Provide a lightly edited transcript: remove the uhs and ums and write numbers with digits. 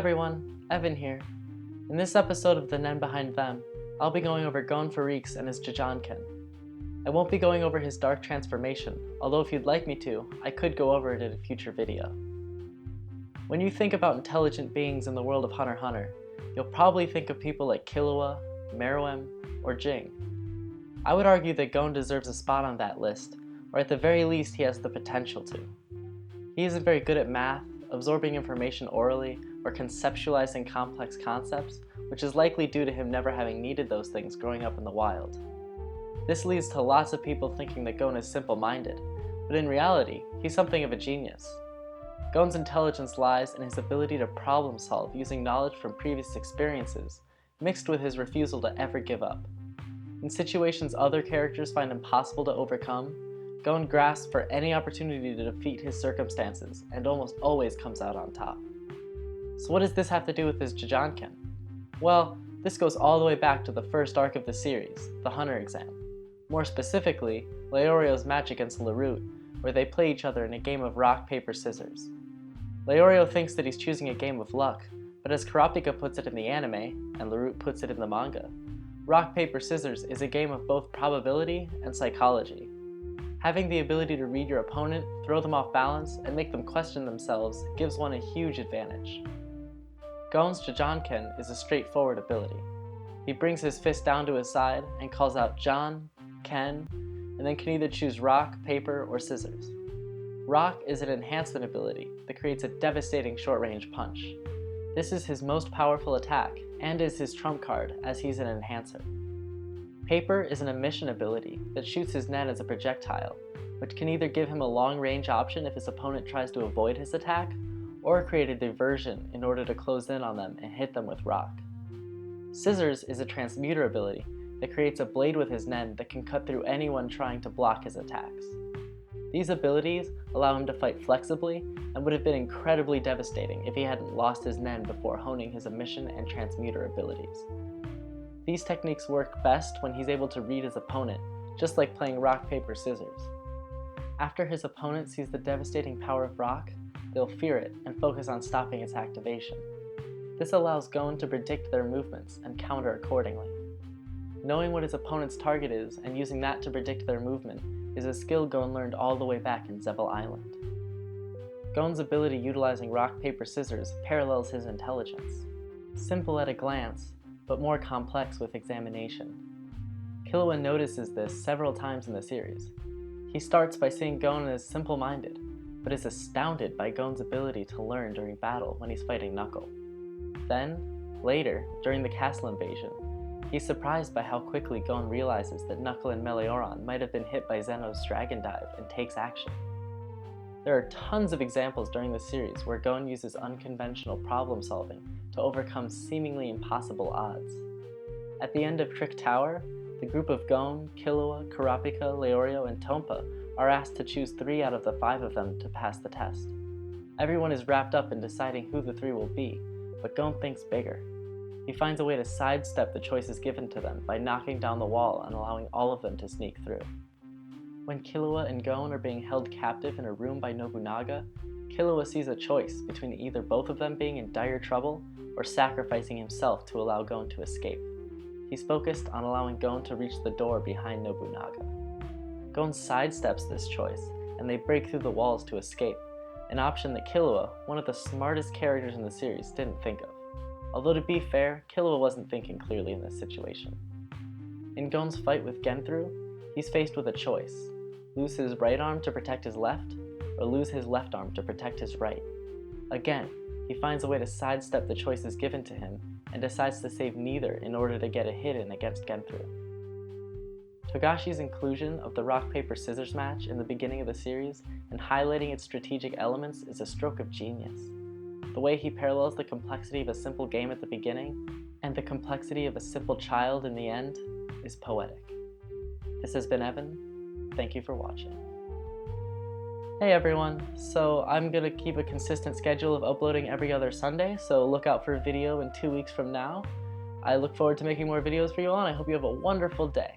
everyone, Evan here. In this episode of The Nen Behind Them, I'll be going over Gon Freecs and his Jajanken. I won't be going over his dark transformation, although if you'd like me to, I could go over it in a future video. When you think about intelligent beings in the world of Hunter x Hunter, you'll probably think of people like Killua, Meruem, or Jing. I would argue that Gon deserves a spot on that list, or at the very least he has the potential to. He isn't very good at math, absorbing information orally, or conceptualizing complex concepts, which is likely due to him never having needed those things growing up in the wild. This leads to lots of people thinking that Gon is simple-minded, but in reality, he's something of a genius. Gon's intelligence lies in his ability to problem-solve using knowledge from previous experiences, mixed with his refusal to ever give up. In situations other characters find impossible to overcome, Gon grasps for any opportunity to defeat his circumstances and almost always comes out on top. So what does this have to do with his Jajanken? Well, this goes all the way back to the first arc of the series, the Hunter exam. More specifically, Leorio's match against Larute, where they play each other in a game of rock, paper, scissors. Leorio thinks that he's choosing a game of luck, but as Kurapika puts it in the anime, and Larute puts it in the manga, rock, paper, scissors is a game of both probability and psychology. Having the ability to read your opponent, throw them off balance, and make them question themselves gives one a huge advantage. Gon's Jajanken is a straightforward ability. He brings his fist down to his side and calls out Jan, Ken, and then can either choose rock, paper, or scissors. Rock is an enhancement ability that creates a devastating short-range punch. This is his most powerful attack, and is his trump card, as he's an enhancer. Paper is an emission ability that shoots his nen as a projectile, which can either give him a long-range option if his opponent tries to avoid his attack, or create a diversion in order to close in on them and hit them with rock. Scissors is a transmuter ability that creates a blade with his nen that can cut through anyone trying to block his attacks. These abilities allow him to fight flexibly and would have been incredibly devastating if he hadn't lost his nen before honing his emission and transmuter abilities. These techniques work best when he's able to read his opponent, just like playing rock, paper, scissors. After his opponent sees the devastating power of rock, they'll fear it and focus on stopping its activation. This allows Gon to predict their movements and counter accordingly. Knowing what his opponent's target is and using that to predict their movement is a skill Gon learned all the way back in Zebel Island. Gon's ability utilizing rock, paper, scissors parallels his intelligence. Simple at a glance, but more complex with examination. Killua notices this several times in the series. He starts by seeing Gon as simple-minded, but is astounded by Gon's ability to learn during battle when he's fighting Knuckle. Then, later, during the castle invasion, he's surprised by how quickly Gon realizes that Knuckle and Melioron might have been hit by Zeno's Dragon Dive and takes action. There are tons of examples during the series where Gon uses unconventional problem solving to overcome seemingly impossible odds. At the end of Trick Tower, the group of Gon, Killua, Kurapika, Leorio, and Tompa are asked to choose 3 out of the 5 of them to pass the test. Everyone is wrapped up in deciding who the 3 will be, but Gon thinks bigger. He finds a way to sidestep the choices given to them by knocking down the wall and allowing all of them to sneak through. When Killua and Gon are being held captive in a room by Nobunaga, Killua sees a choice between either both of them being in dire trouble or sacrificing himself to allow Gon to escape. He's focused on allowing Gon to reach the door behind Nobunaga. Gon sidesteps this choice, and they break through the walls to escape, an option that Killua, one of the smartest characters in the series, didn't think of. Although to be fair, Killua wasn't thinking clearly in this situation. In Gon's fight with Genthru, he's faced with a choice: lose his right arm to protect his left, or lose his left arm to protect his right. Again, he finds a way to sidestep the choices given to him, and decides to save neither in order to get a hit in against Genthru. Togashi's inclusion of the rock, paper, scissors match in the beginning of the series and highlighting its strategic elements is a stroke of genius. The way he parallels the complexity of a simple game at the beginning and the complexity of a simple child in the end is poetic. This has been Evan. Thank you for watching. Hey everyone, so I'm going to keep a consistent schedule of uploading every other Sunday, so look out for a video in 2 weeks from now. I look forward to making more videos for you all, and I hope you have a wonderful day.